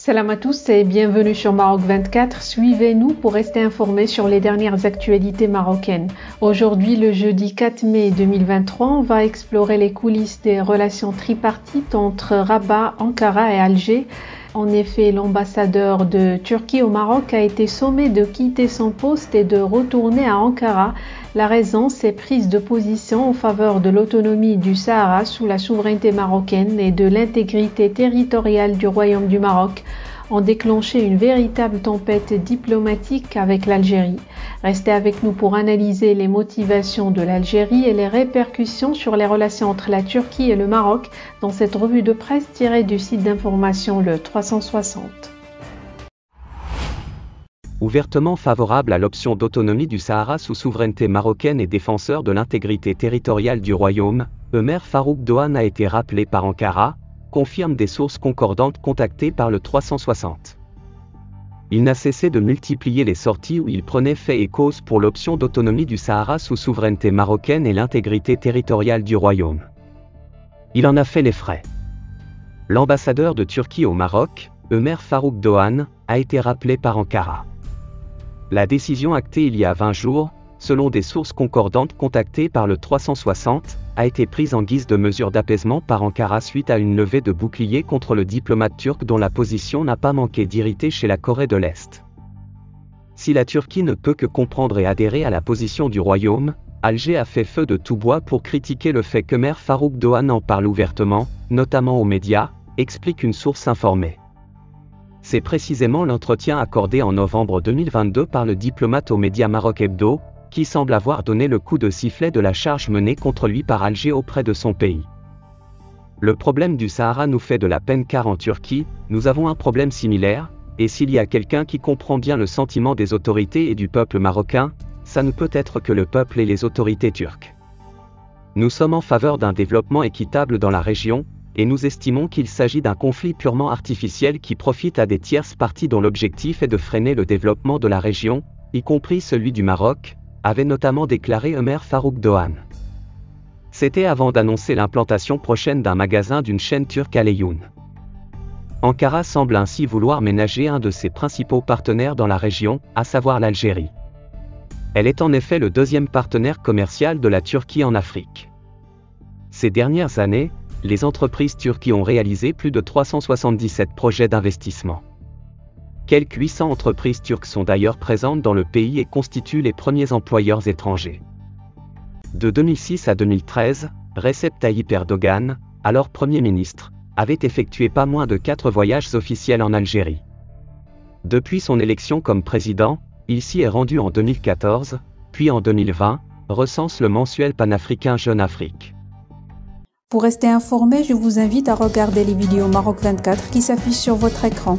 Salam à tous et bienvenue sur Maroc 24. Suivez-nous pour rester informés sur les dernières actualités marocaines. Aujourd'hui, le jeudi 4 mai 2023, on va explorer les coulisses des relations tripartites entre Rabat, Ankara et Alger. En effet, l'ambassadeur de Turquie au Maroc a été sommé de quitter son poste et de retourner à Ankara. La raison, c'est prise de position en faveur de l'autonomie du Sahara sous la souveraineté marocaine et de l'intégrité territoriale du Royaume du Maroc ont déclenché une véritable tempête diplomatique avec l'Algérie. Restez avec nous pour analyser les motivations de l'Algérie et les répercussions sur les relations entre la Turquie et le Maroc dans cette revue de presse tirée du site d'information Le 360. Ouvertement favorable à l'option d'autonomie du Sahara sous souveraineté marocaine et défenseur de l'intégrité territoriale du Royaume, Ömer Farouk Doğan a été rappelé par Ankara, confirment des sources concordantes contactées par le 360. Il n'a cessé de multiplier les sorties où il prenait fait et cause pour l'option d'autonomie du Sahara sous souveraineté marocaine et l'intégrité territoriale du Royaume. Il en a fait les frais. L'ambassadeur de Turquie au Maroc, Ömer Farouk Doğan, a été rappelé par Ankara. La décision actée il y a 20 jours, selon des sources concordantes contactées par le 360, a été prise en guise de mesure d'apaisement par Ankara suite à une levée de bouclier contre le diplomate turc dont la position n'a pas manqué d'irriter chez la Corée de l'Est. Si la Turquie ne peut que comprendre et adhérer à la position du Royaume, Alger a fait feu de tout bois pour critiquer le fait qu'Ömer Farouk Doğan en parle ouvertement, notamment aux médias, explique une source informée. C'est précisément l'entretien accordé en novembre 2022 par le diplomate aux médias Maroc Hebdo, qui semble avoir donné le coup de sifflet de la charge menée contre lui par Alger auprès de son pays. Le problème du Sahara nous fait de la peine car en Turquie, nous avons un problème similaire, et s'il y a quelqu'un qui comprend bien le sentiment des autorités et du peuple marocain, ça ne peut être que le peuple et les autorités turques. Nous sommes en faveur d'un développement équitable dans la région, et nous estimons qu'il s'agit d'un conflit purement artificiel qui profite à des tierces parties dont l'objectif est de freiner le développement de la région, y compris celui du Maroc, avait notamment déclaré Ömer Farouk Doğan. C'était avant d'annoncer l'implantation prochaine d'un magasin d'une chaîne turque à Leyun. Ankara semble ainsi vouloir ménager un de ses principaux partenaires dans la région, à savoir l'Algérie. Elle est en effet le deuxième partenaire commercial de la Turquie en Afrique. Ces dernières années, les entreprises turques y ont réalisé plus de 377 projets d'investissement. Quelques 800 entreprises turques sont d'ailleurs présentes dans le pays et constituent les premiers employeurs étrangers. De 2006 à 2013, Recep Tayyip Erdogan, alors Premier ministre, avait effectué pas moins de 4 voyages officiels en Algérie. Depuis son élection comme président, il s'y est rendu en 2014, puis en 2020, recense le mensuel panafricain Jeune Afrique. Pour rester informé, je vous invite à regarder les vidéos Maroc 24 qui s'affichent sur votre écran.